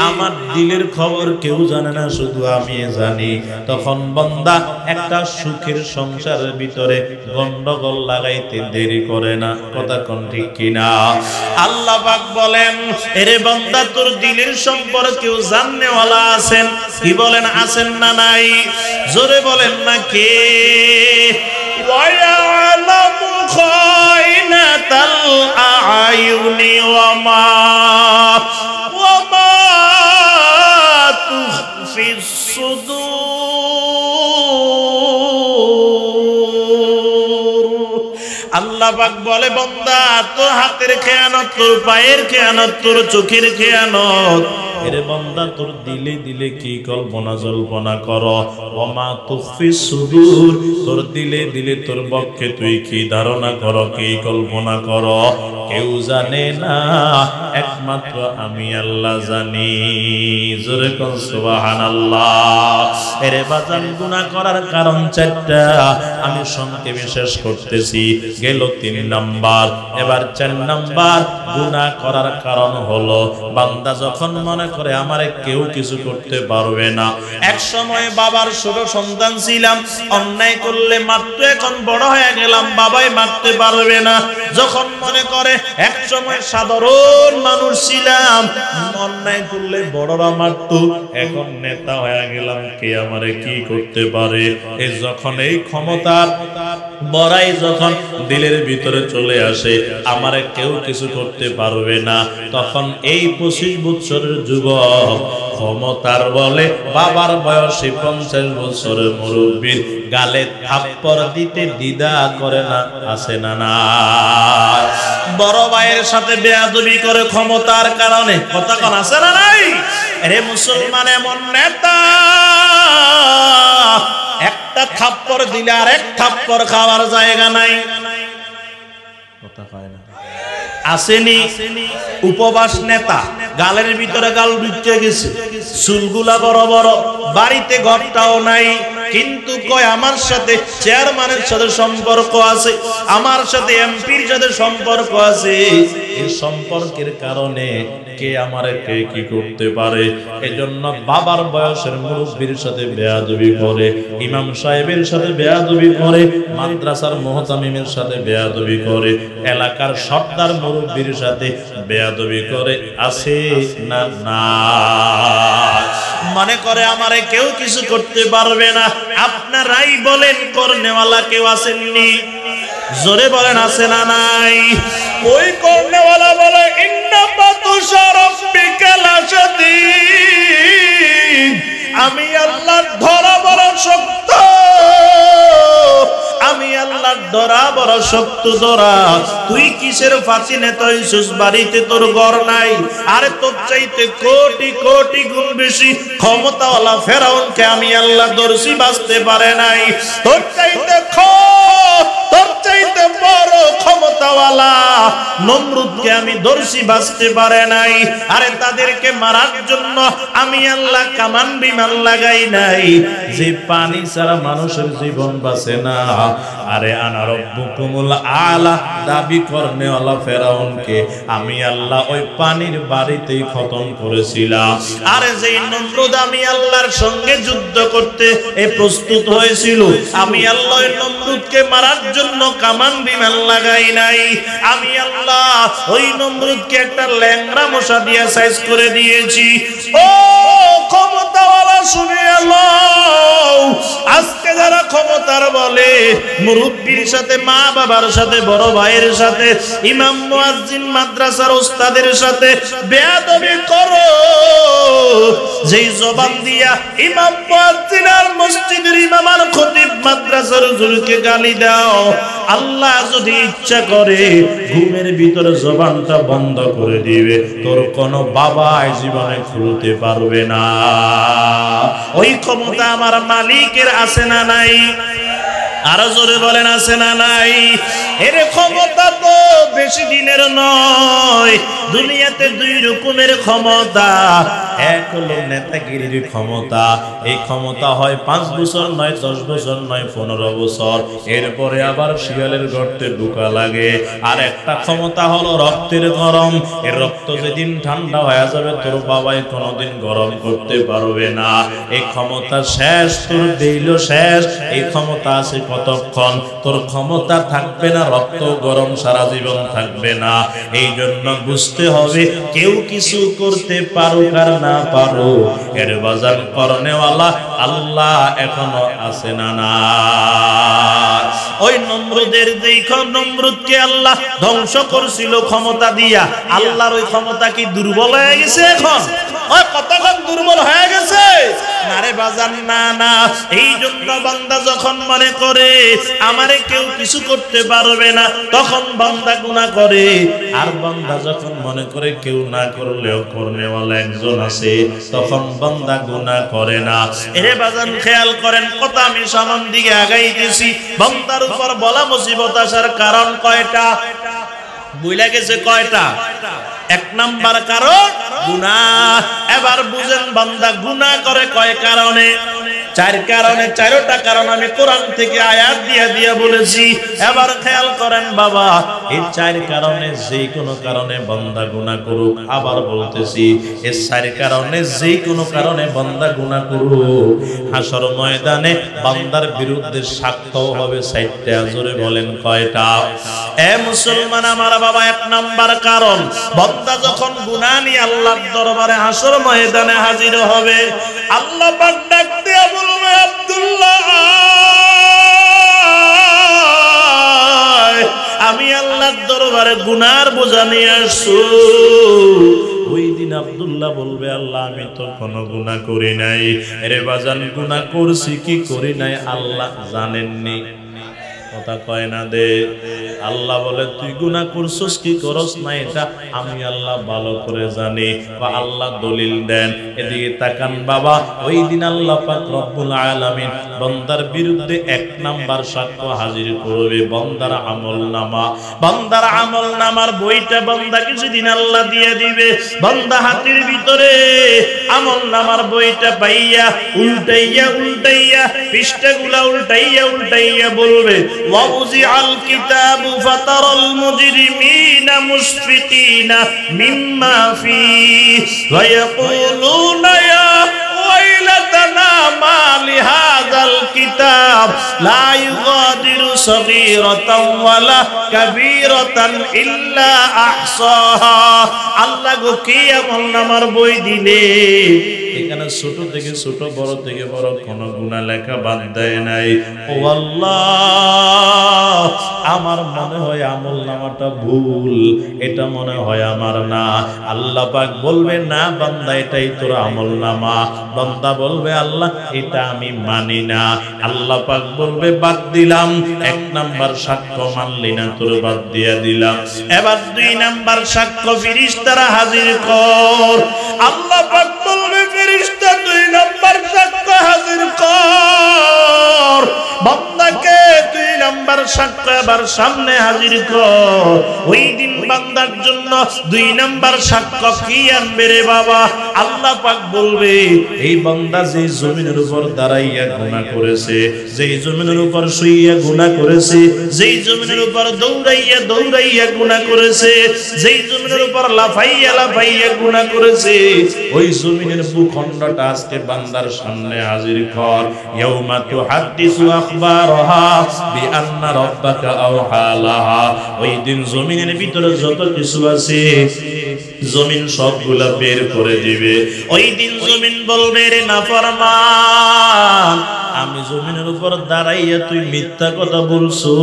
আমার দিলের খবর কেউ জানে না শুধু আমি জানি, তখন বান্দা একটা সুখের সংসারের ভিতরে গন্ডগোল লাগাইতে দেরি করে না। কথা কোন ঠিক কিনা? আল্লাহ পাক বলেন, এরে বান্দা তোর দিলের সম্পর্কেও জাননেওয়ালা আছেন। কি বলেন, আছেন না নাই? জোরে বলেন না কে? ওয়ায়ালামু খাইনাতাল আয়ুনি ওয়ামা তুখফিস সুদূর। আল্লাহ পাক বলে, বান্দা তোর হাতের খেয়ানত, তোর পায়ের খেয়ানত, তোর চোখের খেয়ানত, এরে বান্দা তোর দিলে দিলে কি কল্পনা জল্পনা কর, ওমা তুখফিস সুদূর, তোর দিলে দিলে তোর পক্ষে তুই কি ধারণা কর, কি কল্পনা কর, কেউ জানে না, একমাত্র আমি আল্লাহ জানি। জোরে কোন সুবহানাল্লাহ। এরে বাজান, গুনাহ করার কারণ চারটা, আমি সংক্ষেপে শেষ করতেছি। গেল 3 নাম্বার, এবার 4 নাম্বার। গুনাহ করার কারণ হলো বান্দা যখন মনে করে আমারে কেউ কিছু করতে পারবে না। এক সময় বাবার ছোট সন্তান ছিলাম, অন্যায় করলে মারতো, এখন বড় হয়ে গেলাম বাবাই মারতে পারবে না। যখন মনে করে এক সময় সাধারণ মানুষ ছিলাম, অন্যায় করলে বড়রা মারতো, এখন নেতা হয়ে গেলাম, কে আমারে কি করতে পারে। এই যখন এই ক্ষমতার বড়াই যখন দিলের ভিতরে চলে আসে, আমারে কেউ কিছু করতে পারবে না, তখন এই 25 বছরের যুবক ক্ষমতার বলে বাবার বয়সে 50 বছরের মুরব্বীর গালে থাপ্পড় দিতে দ্বিধা করে না। আছে না না? বড় ভাইয়ের সাথে বেয়াদবি করে ক্ষমতার কারণে। কথা কোন আছে না নাই? আরে মুসলমান এমন নেতা, একটা থাপ্পড় দিলে আর এক থাপ্পড় খাওয়ার জায়গা নাই। কথা কয় না? আসেনি উপবাস নেতা, গালের ভিতরে গাল ঢুকে গেছে, চুলগুলা বড় বড়, বাড়িতে ঘরটাও নাই, কিন্তু কয় আমার সাথে চেয়ারম্যানের সাথে সম্পর্ক আছে, আমার সাথে এমপির সাথে সম্পর্ক আছে। এই সম্পর্কের কারণে কে আমারে কে কি করতে পারে। এজন্য বাবার বয়সের মুরব্বীর সাথে বেয়াদবি করে, ইমাম সাহেবের সাথে বেয়াদবি করে, মাদ্রাসার মুহতামিমের সাথে বেয়াদবি করে, এলাকার সর্দার মুরব্বীর সাথে বেয়াদবি করে। আছে না না? মনে করে আমারে কেউ কিছু করতে পারবে না। আপনারাই বলেন, করনেওয়ালা কেউ আসেননি? জোরে বলেন, আছে না নাই? ওই করনেওয়ালা বলে, ইন্না বাতুশা রাব্বিকা লাশাদীদ, আমি আল্লাহর ধরা বড় শক্ত, আমি আল্লাহর ধরা বড় শক্ত ধরা। তুই কিসের ফাঁসি নেতা হইছিস? বাড়িতে তোর ঘর নাই। আরে তোর চাইতে কোটি কোটি গুণ বেশি ক্ষমতাওয়ালা ফেরাউনকে আমি আল্লাহ ধরছি, বাঁচতে পারে নাই। তোর চাইতে তোর চাইতে বড় ক্ষমতাওয়ালা নমরুদকে আমি ধরছি, বাঁচতে পারে নাই। আরে তাদেরকে মারার জন্য আমি আল্লাহ কামান বিমান লাগাই নাই, যে পানি ছাড়া মানুষের জীবন বাঁচে না। আরে আনা রব্বুকুমুল আলা দাবি করনেওয়ালা ফেরাউনকে আমি আল্লাহ ওই পানির বাড়িতেই খতম করেছিলাম। আরে যেই নমরুদ আমি আল্লাহর সঙ্গে যুদ্ধ করতে প্রস্তুত হয়েছিল, আমি আল্লাহ ওই নমরুদকে মারার জন্য কামান বিমান লাগাই নাই। আমি আল্লাহ আল্লাহ ওই নমরুদকে একটা ল্যাংড়া মশা দিয়ে সাইজ করে দিয়েছি। ও ক্ষমতাওয়ালা শুনে আল্লাহ, আজকে যারা ক্ষমতার বলে মুরব্বির সাথে, মা বাবার সাথে, বড় ভাইয়ের সাথে, ইমাম মুয়াজ্জিন মাদ্রাসার উস্তাদের সাথে বেয়াদবি করো, যেই জবান দিয়া ইমাম মুয়াজ্জিন আর মসজিদের ইমাম আর খতিব মাদ্রাসার হুজুরকে গালি দাও, আল্লাহ যদি ইচ্ছা করে ঘুমের ভিতরে জবানটা বন্ধ করে দিবে, তোর কোনো বাবা জীবনে খুলতে পারবে না। ওই ক্ষমতা আমার মালিকের আছে না নাই? আরো জোরে বলেন আছে না নাই? এর ক্ষমতা তো বেশি দিনের নয়। দুনিয়াতে দুই রকমের ক্ষমতা, এক হলো নেতাগিরির ক্ষমতা। এই ক্ষমতা হয় 5 বছর নয়, 10 বছর নয়, 15 বছর, এরপরে আবার শিয়ালের গর্তে ঢোকা লাগে। আর একটা ক্ষমতা হলো রক্তের গরম। এর রক্ত যেদিন ঠান্ডা হয়ে যাবে তোর বাবাই কোনোদিন গরম করতে পারবে না। এই ক্ষমতা শেষ, তোর দিল শেষ। এই ক্ষমতা আছে কতক্ষণ? তোর ক্ষমতা থাকবে না, রক্ত গরম সারা জীবন থাকবে না। এই জন্য বুঝতে হবে কেউ কিছু করতে পারুক আর না পারো, এর বাজার করনেওয়ালা আল্লাহ এখনো আছে না না? ওই নমরুদের যেইখন নমরুদকে আল্লাহ ধ্বংস করছিল ক্ষমতা দিয়া, আল্লাহর ওই ক্ষমতা কি দুর্বল হয়ে গেছে এখন? ওই কতক্ষণ দুর্বল হয়ে গেছে? না রে বাজার, না না। এই জন্য বান্দা যখন মনে করে আমারে কেউ কিছু করতে পারবে না, তখন বান্দা গুনাহ করে। আর বান্দা যখন মনে করে কেউ না করলেও করনেওয়ালা একজন আছে, তখন বান্দা গুনাহ করে না। এরে বাজান খেয়াল করেন, কথা আমি সামন দিকে আগাইতেছি। বান্দার উপর বলা মুসিবত আসার কারণ কয়টা? বুঝলা গেছে কয়টা? 1 নাম্বার কারণ গুনাহ। এবার বুঝেন বান্দা গুনাহ করে কয় কারণে? 4 কারণে। 4টা কারণ আমি কোরআন থেকে আয়াত দিয়া বলেছি। এবার খেয়াল করেন বাবা, এই 4 কারণে যে কোনো কারণে বান্দা গুনাহ করুক, আবার বলতেছি এই 4 কারণে যে কোনো কারণে বান্দা গুনাহ করুক, হাসর ময়দানে বান্দার বিরুদ্ধে সাক্ষ্য হবে 4টা। জোরে বলেন কয়টা? এ মুসলমান আমার বাবা, 1 নাম্বার কারণ, বান্দা যখন গুনাহ নিয়ে আল্লাহর দরবারে হাসর ময়দানে হাজির হবে, আল্লাহ পাক ডাক দিয়ে বলবে, আব্দুল্লাহ আমি আল্লাহর দরবারে গুনার বোঝা নিয়ে আসছি। ওই দিন আব্দুল্লাহ বলবে, আল্লাহ আমি তো কোনো গুনাহ করি নাই। এরে বাজান, গুনাহ করছি কি করি নাই আল্লাহ জানেননি। কথা কয় না দে। আল্লাহ বলে তুই গুনাহ করছস কি করস না এটা আমি আল্লাহ ভালো করে জানি। বা আল্লাহ দলিল দেন। এদিকে তাকান বাবা, ওই দিন আল্লাহ পাক রব্বুল আলামিন বান্দার বিরুদ্ধে 1 নাম্বার সাক্ষ্য হাজির করবে বান্দার আমলনামা। বান্দার আমলনামার বইটা বান্দাকে সেদিন আল্লাহ দিয়ে দিবে। বান্দা হাতের ভিতরে আমলনামার বইটা পাইয়া উল্টাইয়া পৃষ্ঠাগুলা উল্টাইয়া বলবে, وَوُضِعَ الْكِتَابُ فَتَرَى الْمُجْرِمِينَ مُشْفِقِينَ مِمَّا فِيهِ وَيَقُولُونَ يَا وَيْلَتَنَا مَا لِهَذَا الْكِتَابِ لَا يُغَادِرُ صَغِيرَةً وَلَا كَبِيرَةً إِلَّا أَحْصَاهَا। আল্লাহ গো কি আমলনামার বই দিলে, এখানে ছোট থেকে ছোট, বড় থেকে বড় কোনো গুনাহ লেখা বাদ দেয় নাই। ও আল্লাহ, আমার মনে হয় আমলনামাটা ভুল, এটা মনে হয় আমার না। আল্লাহ পাক বলবে, না বান্দা এটাই তোর আমলনামা। বান্দা বলবে, আল্লাহ এটা আমি মানি না। আল্লাহ পাক বলবে, বাদ দিলাম। 1 নাম্বার সাক্ষ্য মানলি না, তোর বাদ দিয়া দিলাম। এবার 2 নাম্বার সাক্ষ্য ফেরেশতারা হাজির কর। আল্লাহ পাক বলবে, ফেরেশতা 2 নাম্বার সাক্ষ্য হাজির কর। বান্দাকে 2 নাম্বার সাক্ষ্য এবার সামনে হাজির কর। ওই দিন বান্দার জন্য 2 নাম্বার সাক্ষ্য কি আনবে রে বাবা? আল্লাহ পাক বলবে, এই বান্দা যে জমিনের উপর দাঁড়াইয়া গুনাহ করেছে, যেই জমিনের উপর শুইয়া গুনাহ করেছে, যেই জমিনের উপর দৌড়াইয়া গুনাহ করেছে, যেই জমিনের উপর লাফাইয়া গুনাহ করেছে, ওই জমিনের ভূখণ্ডটা আজকে বান্দার সামনে হাজির কর। ইয়াউমা তুহাদ্দিসু আখবারহা বিআন্না রাব্বাকা আওহা লাহা, ওই দিন জমিনের ভিতরে যত কিছু আছে জমিন সবগুলা বের করে দিবে। ওই দিন জমিন বলবে, রে নাফরমান, আমি জমিনের উপর দাঁড়াইয়া তুই মিথ্যা কথা বলছো।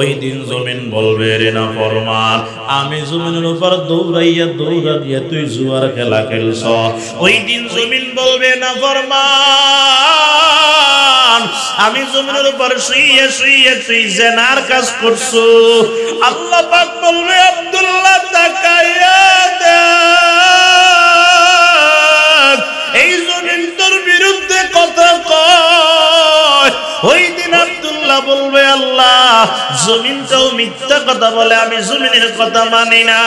ওই দিন জমিন বলবে, রে নাফরমান, আমি জমিনের উপর দৌড়াইয়া তুই জুয়ার খেলা খেলছ। ওই দিন জমিন বলবে, নাফরমান, আমি জমিনের উপর শুইয়ে তুই জিনার কাজ করছো। আল্লাহ পাক বলবে, আব্দুল্লাহ তাকায়া দেখ, এই জমিন তোর বিরুদ্ধে কথা কয়। ওই দিন আব্দুল্লাহ বলবে, আল্লাহ, জমিনটাও মিথ্যা কথা বলে, আমি জমিনের কথা মানি না।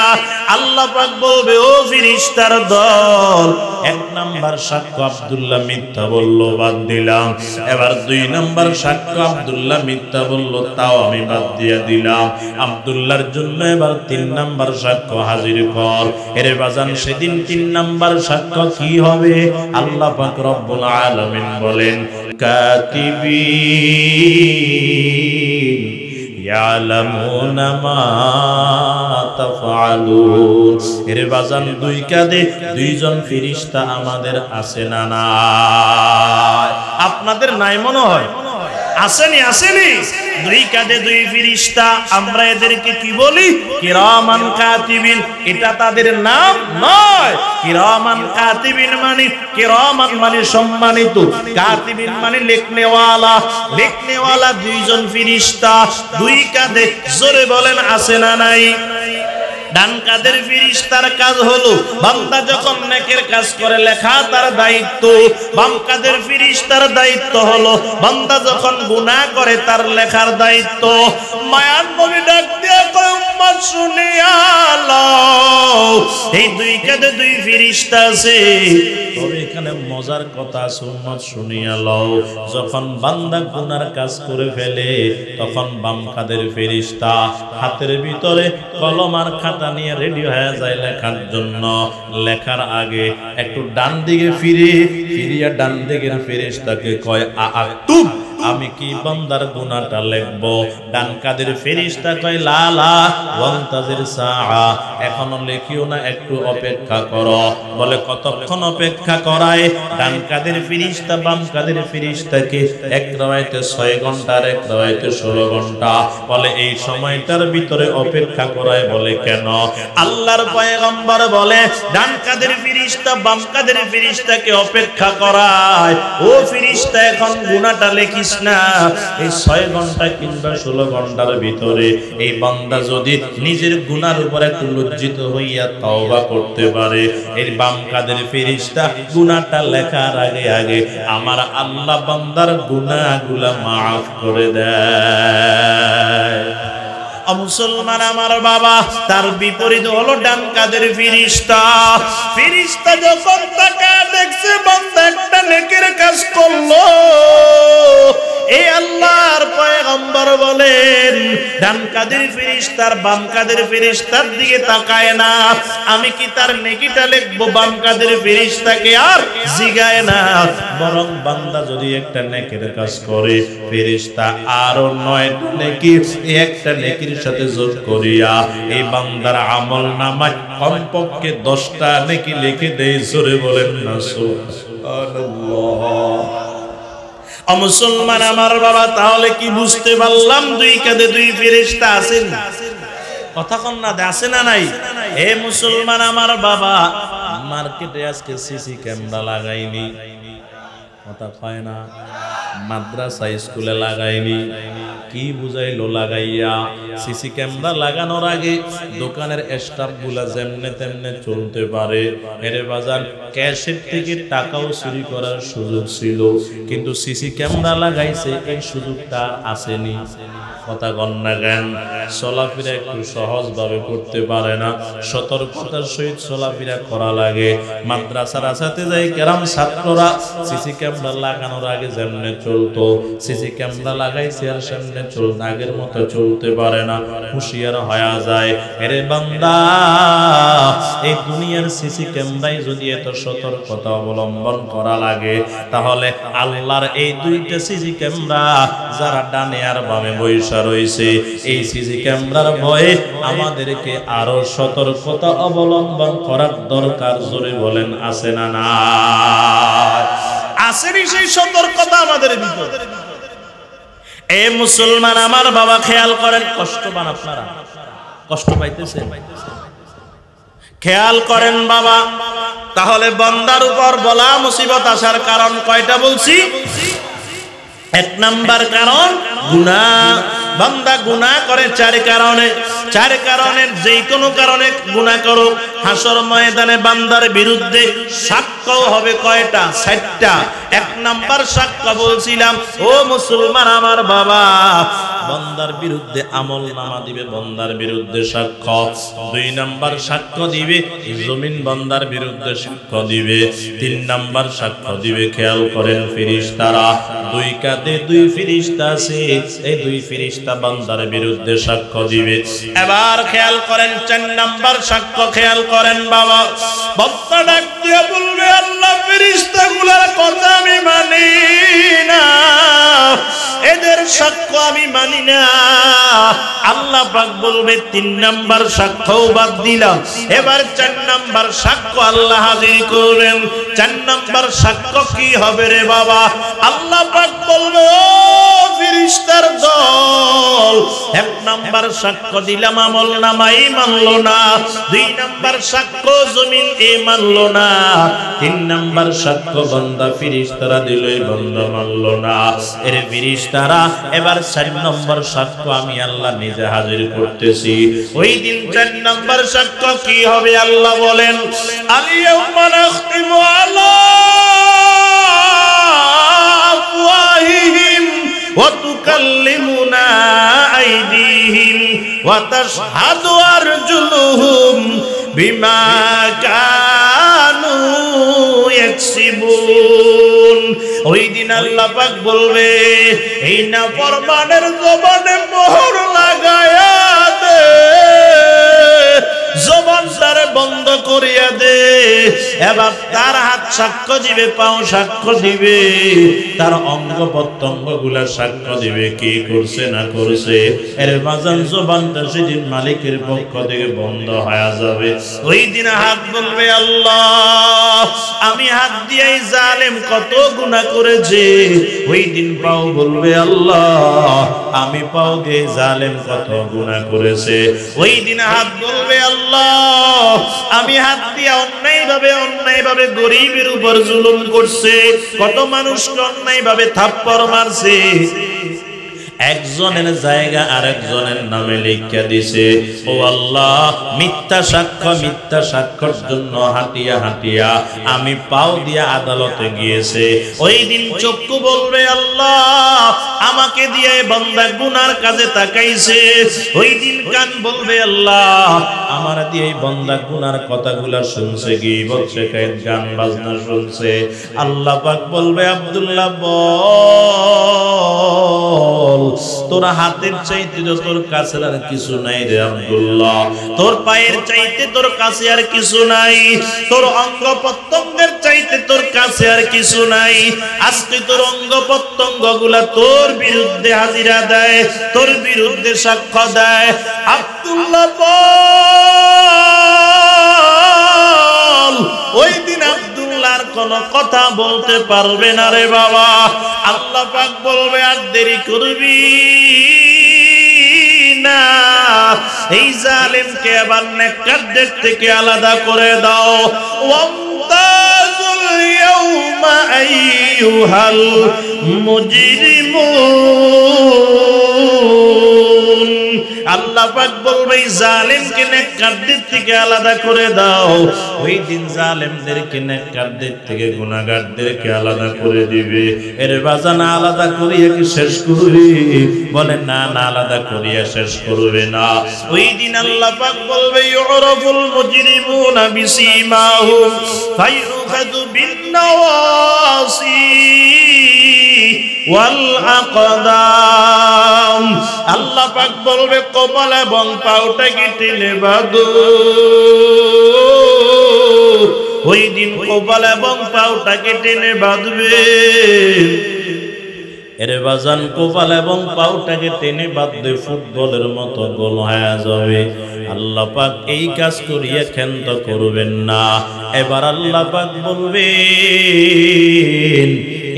আল্লাহ পাক বলবে, ও ফেরেশতার দল, এক নাম্বার সাক্ষ্য আব্দুল্লাহ মিথ্যা বলল, বাদ দিলাম। এবার দুই নাম্বার সাক্ষ্য আব্দুল্লাহ মিথ্যা বলল, তাও আমি বাদ দিয়ে দিলাম। আব্দুল্লাহর জন্য এবার তিন নাম্বার সাক্ষ্য হাজির কর। এর বাজান, সেদিন তিন নাম্বার সাক্ষ্য কি হবে? আল্লাহ পাক রব্বুল আলামিন বলেন, কাতিবিন ইয়ালামুনা মা তাফআলুন। এর বাজান, দুই কাঁধে দুইজন ফেরেশতা আমাদের আছে না নাই? আপনাদের নাই মনে হয়? আসেনি? দুই কাঁধে দুই ফেরেশতা। আমরা এদেরকে কি বলি? কিরামান কাতিবিন। এটা তাদের নাম নয়। কিরামান কাতিবিন মানে, কিরামান মানে সম্মানিত, কাতিবিন মানে লেখনেওয়ালা দুইজন ফেরেশতা দুই কাঁধে। জোরে বলেন, আছে না নাই? ডান কাদের ফেরেশতার কাজ হলো বান্দা যখন নেকের কাজ করে লেখা তার দায়িত্ব। বাম কাদের ফেরেশতার দায়িত্ব হলো বান্দা যখন গুনাহ করে তার লেখার দায়িত্ব। মায়ার নবী ডাক দিয়ে কয়, উম্মত শুনিয়া লও, এই দুই কাঁধে দুই ফেরেশতা আছে। তবে এখানে মজার কথা আছে, উম্মত শুনিয়া লও, যখন বান্দা গুনার কাজ করে ফেলে তখন বাম কাদের ফেরেশতা হাতের ভিতরে কলম আর খাতা নিয়ে রেডি হয়ে যায় লেখার জন্য। লেখার আগে একটু ডান দিকে ফিরিয়া ডান দিকের ফেরেশতাকে কয়, আক্তুব, আমি কি বান্দার গুনাহটা লিখব? ডান কাদের ফেরেশতা কয়, লা লা ওয়ান্তাজির সাআ, এখনো লিখিও না, একটু অপেক্ষা করো। বলে, কতক্ষণ অপেক্ষা করায়? ডান কাদের ফেরেশতা বাম কাদের ফেরেশতাকে এক রাওয়ায়াতে 6 ঘন্টা আর এক রাওয়ায়াতে 16 ঘন্টা। বলে, এই সময়টার ভিতরে অপেক্ষা করায়। বলে, কেন? আল্লাহর পয়গম্বর বলে, ডান কাদের ফেরেশতা বাম কাদের ফেরেশতাকে অপেক্ষা করায়, ও ফেরেশতা, এখন গুনাহটা লিখিস না। এই 6 ঘন্টা কিংবা 16 ঘন্টার ভিতরে এই বান্দা যদি নিজের গুনার উপর একটু লজ্জিত হইয়া তওবা করতে পারে, এর বাম কাদের ফেরেশতা গুনাহটা লেখার আগে আমার আল্লাহ বান্দার গুনাহগুলা মাফ করে দেয়। মুসলমান আমার বাবা, তার বিপরীত হলো ডান কাদের ফেরেশতা। ফেরেশতা যখন তাকায় দেখছে বান্দা একটা নেকির কাজ করলো, এই আল্লাহর পয়গম্বর বলেন, ডান কাদের ফেরেশতার বাম কাদের ফেরেশতার দিকে তাকায় না। আমি কি তার নেকিটা লিখবো? বাম কাদের ফেরেশতাকে আর জিগায় না। বরং বান্দা যদি একটা নেকির কাজ করে, ফেরেশতা আরো 9টা নেকি একটা নেকির সাথে যোগ করিয়া এই বান্দার আমল নামায় কমপক্ষে 10টা নেকি লিখে দেয়। জোরে বলেন না সুবহানাল্লাহ। মুসলমান আমার বাবা, তাহলে কি বুঝতে পারলাম? দুই কাঁধে দুই ফেরেশতা আছেন। কথা কন না, আছে না নাই? হে মুসলমান আমার বাবা, মার্কেটে আজকে সিসি ক্যামেরা লাগাইনি, কথা কয় না। মাদ্রাসা স্কুলে লাগাইনি, কি বুঝাইলো লাগাইয়া? সিসি ক্যামেরা লাগানোর আগে দোকানের স্টাফ গুলা যেমনে তেমনে চলতে পারে। এর বাজার ক্যাশের থেকে টাকাও চুরি করার সুযোগ ছিল, কিন্তু সিসি ক্যামেরা লাগাইছে, এই সুযোগটা আসেনি। কথা গণনা জ্ঞান চলাফেরা একটু সহজ ভাবে করতে পারে না, সতর্কতার সহিত চলাফেরা করা লাগে। মাদ্রাসার আসাতে যাই কেরাম ছাত্ররা সিসি ক্যামেরা ক্যামেরা লাগানোর আগে যেমনে চলতো, সিসি ক্যামেরা লাগাইছে আর সামনে চলতে আগের মতো চলতে পারে না, হুঁশিয়ার হয়ে যায়। আরে বান্দা, এই দুনিয়ার সিসি ক্যামেরায় যদি এত সতর্কতা অবলম্বন করা লাগে, তাহলে আল্লাহর এই দুইটা সিসি ক্যামেরা যারা ডানে আর বামে বৈশা রয়েছে, এই সিসি ক্যামেরার ভয়ে আমাদেরকে আরো সতর্কতা অবলম্বন করার দরকার। জোরে বলেন আছে না না? আসেনি সেই সতর্কতা আমাদের ভিতরে? এ মুসলমান আমার বাবা, খেয়াল করেন, কষ্ট পান আপনারা, কষ্ট পাইতেছেন, খেয়াল করেন বাবা। তাহলে বান্দার উপর বলা মুসিবত আসার কারণ কয়টা বলছি? এক নাম্বার কারণ গুনাহ। বান্দা গুনাহ করে চার কারণে। চার কারণের যে কোনো কারণে গুনাহ করো, হাসর ময়দানে বান্দার বিরুদ্ধে সাক্ষ্য হবে কয়টা? 7টা। এক নাম্বার সাক্ষ্য বলছিলাম, ও মুসলমান আমার বাবা, বান্দার বিরুদ্ধে আমল নামা দিবে, বান্দার বিরুদ্ধে সাক্ষ্য। 2 নাম্বার সাক্ষ্য দিবে জমিন, বান্দার বিরুদ্ধে সাক্ষ্য দিবে। 3 নাম্বার সাক্ষ্য দিবে, খেয়াল করেন, ফেরেশতারা। 2 কাঁধে 2 ফেরেশতা আছে, এই 2 ফেরেশতা বান্দার বিরুদ্ধে সাক্ষ্য দিবে। এবার খেয়াল করেন 4 নাম্বার সাক্ষ্য, খেয়াল করেন বাবা। বান্দা ডাক দিয়ে বলবে, আল্লাহ, ফেরেশতাগুলোর কথা আমি মানি না, এদের সাক্ষ্য আমি মানি না। আল্লাহ পাক বলবে 3 নাম্বার সাক্ষ্যও বাদ দিলাম, এবার 4 নাম্বার সাক্ষ্য আল্লাহ হাজির করবেন। 4 নাম্বার সাক্ষ্য কি হবে রে বাবা? আল্লাহ পাক বলবে, ও ফেরেশতার দল, 1 নাম্বার সাক্ষ্য দিলাম, আমল নামাই মানলো না। 2 নাম্বার সাক্ষ্য জমিন এ মানলো না। 3 নাম্বার সাক্ষ্য বান্দা ফেরেশতারা দিলই বান্দা মানলো না। এর ফেরেশতারা এবার 4 নম্বর সাক্ষ্য আমি আল্লাহ নিজে হাজির করতেছি। ওই দিন 4 নম্বর সাক্ষ্য কি হবে আল্লাহ বলেন, আল-ইয়াউমা নাখতিমু আলা আফওয়াহিহিম ওয়া তুকাল্লিমুনা আইদিহিম ওয়া তাশহাদু আরজুলুহুম বিমা কানু ইয়াকসিবুন। ওই দিন আল্লাহ পাক বলবে, এই নাফরমানের জবানে মোহর লাগায়া দে, জবানটারে বন্ধ করিয়া দে। এবার তার হাত সাক্ষ্য দিবে, পাও সাক্ষ্য দিবে, তার অঙ্গ প্রত্যঙ্গ গুলা সাক্ষ্য দিবে কি করছে না করছে। এর বাজান জবানটা সেদিন মালিকের পক্ষ থেকে বন্ধ হয়ে যাবে। ওই দিন হাত বলবে, আল্লাহ, আমি হাত দিয়ে জালেম কত গুনাহ করেছে। ওই দিন পাও বলবে, আল্লাহ, আমি পাও দিয়ে জালেম কত গুনাহ করেছে। ওই দিন হাত বলবে, আল্লাহ, আমি হাত দিয়ে অন্যায়ভাবে গরিবের উপর জুলুম করছে, কত মানুষকে অন্যায়ভাবে থাপ্পড় মারছে, একজনের জায়গা আরেকজনের নামে লিখে দিছে। ও আল্লাহ, মিথ্যা সাক্ষ্যর জন্য হাঁটিয়া হাঁটিয়া আমি পাও দিয়া আদালতে গিয়েছে। ওই দিন চক্ষু বলবে, আল্লাহ, আমাকে দিয়ে বান্দা গুনার কাজে তাকাইছে। ওই দিন কান বলবে, আল্লাহ, আমার দিয়ে বান্দা গুনার কথাগুলা শুনছে, গীবত শেখায়েত গান বাজনা শুনছে। আল্লাহ পাক বলবে, আব্দুল্লাহ বল, তোর হাতের চাইতে তোর কাছে আর কিছু নাই রে আব্দুল্লাহ, তোর পায়ের চাইতে তোর কাছে আর কিছু নাই, তোর অঙ্গ প্রত্যঙ্গের চাইতে তোর কাছে আর কিছু নাই। আজকে তোর অঙ্গ প্রত্যঙ্গ গুলা তোর বিরুদ্ধে হাজিরা দেয়, তোর বিরুদ্ধে সাক্ষ্য দেয়। আব্দুল্লাহ বল, ওই দিন আব্দুল্লাহর কোন কথা বলতে পারবে না রে বাবা। আল্লাহ পাক বলবে, আর দেরি করবি না, এই জালেমকে আবার নেককারদের থেকে আলাদা করে দাও। ওয়ামতাজুল ইয়াউমা আইয়ুহাল মুজরিমুন। আল্লাহ আল্লাহ পাক বলবে জালেমকে নেককারদের থেকে আলাদা করে দাও। ওই দিন জালেমদেরকে নেককারদের থেকে গুনাহগারদেরকে আলাদা করে দিবে। এর বাজানা আলাদা করিয়া কি শেষ করবে? বলেন না, না আলাদা করিয়া শেষ করবে না। ওই দিন আল্লাহ পাক বলবে ইউরাফুল মুজরিমুনা বিসীমাহুম ফায়ুখাযু বিন-নাওয়াসি ওয়াল আকদাম। আল্লাহ পাক বলবে কপাল এবং পাউটাকে টেনে বাঁধো। ওই দিন কপাল এবং পাউটাকে টেনে বাঁধবে। এর বাজান কপাল এবং পাউটাকে টেনে বাঁধবে ফুটবলের মতো গোল হয়ে যাবে। আল্লাহ পাক এই কাজ করিয়া ক্ষান্ত করবেন না। এবার আল্লাহ পাক বলবেন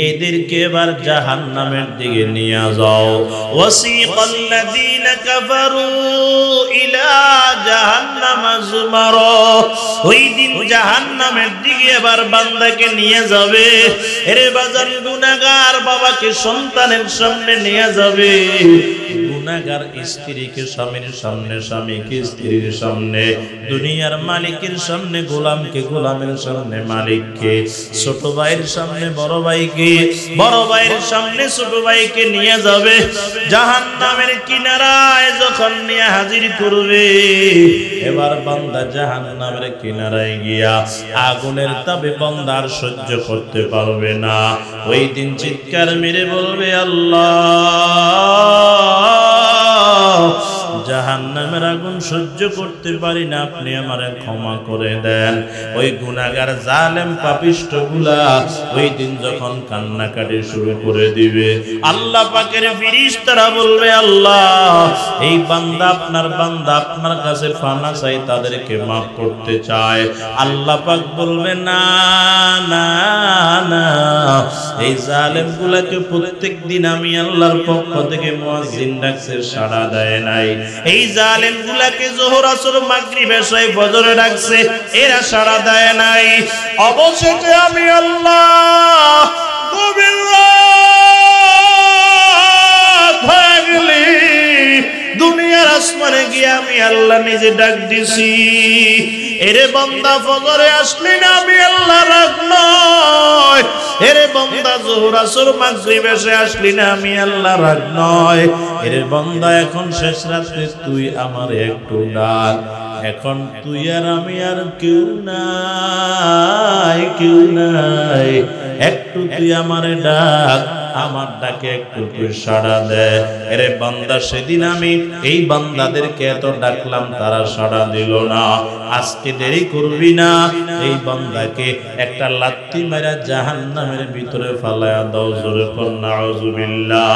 এদেরকে এবার জাহান্নামের দিকে নিয়ে যাও। ওয়াসিকাল্লাযীনা কাফারু ইলা জাহান্নামা যুমারা। ওই দিন জাহান্নামের দিকে এবার বান্দাকে নিয়ে যাবে। এরে বাজান গুনাহগার বাবাকে সন্তানের সামনে নিয়ে যাবে, গুনাহগার স্ত্রীকে স্বামীর সামনে, স্বামীকে স্ত্রীর সামনে, দুনিয়ার মালিকের সামনে গোলামকে, গোলামের সামনে মালিককে, ছোট ভাইয়ের সামনে বড় ভাইকে, বড় ভাইয়ের সামনে ছোট ভাইকে নিয়ে যাবে। জাহান্নামের কিনারায় যখন নিয়ে হাজির করবে, এবার বান্দা জাহান্নামের কিনারায় গিয়া আগুনের তাপে বান্দা আর সহ্য করতে পারবে না। ওই দিন চিৎকার মেরে বলবে আল্লাহ, জাহান্নামের আগুন সহ্য করতে পারি না, আপনি আমারে ক্ষমা করে দেন। ওই গুনাহগার জালেম পাপিষ্ঠগুলা ওই দিন যখন কান্নাকাটি শুরু করে দিবে, আল্লাহ পাকের ফেরেশতারা বলবে আল্লাহ, এই বান্দা আপনার বান্দা আপনার কাছে ফানা চাই, তাদেরকে মাফ করতে চায়। আল্লাহ পাক বলবে না না না, এই জালেমগুলাকে প্রত্যেকদিন আমি আল্লাহর পক্ষ থেকে মুয়াজ্জিন ডাকছে, সাড়া দেয় নাই। এই জালেমগুলাকে যোহর আসর মাগরিব এশা ফজরে ডাকছে, এরা সাড়া দেয় নাই। অবশেষে আমি আল্লাহ গভীর রাত হয়ে গেলে দুনিয়ার আসমানে গিয়ে আমি আল্লাহ নিজে ডাক দিছি, এরে বান্দা ফজরে আসলি না, আমি আল্লাহ রাগ নয়। এরে বান্দা যোহর আসর মাগরিব এশা আসলি না, আমি আল্লাহ রাগ নয়। এরে বান্দা এখন শেষ রাতে তুই আমার একটু ডাক, এখন তুই আর আমি আর কেউ নাই, কেউ নাই, একটু তুই আমারে ডাক, আমার ডাকে একটু তুই সাড়া দে। এরে বান্দা সেদিন আমি এই বান্দাদেরকে এত ডাকলাম, তারা সাড়া দিল না। আজকে দেরি করবি না, এই বান্দাকে একটা লাত্তি মেরা জাহান্নামের ভিতরে ফালায়া দাও। জোরে কর নাউযুবিল্লাহ।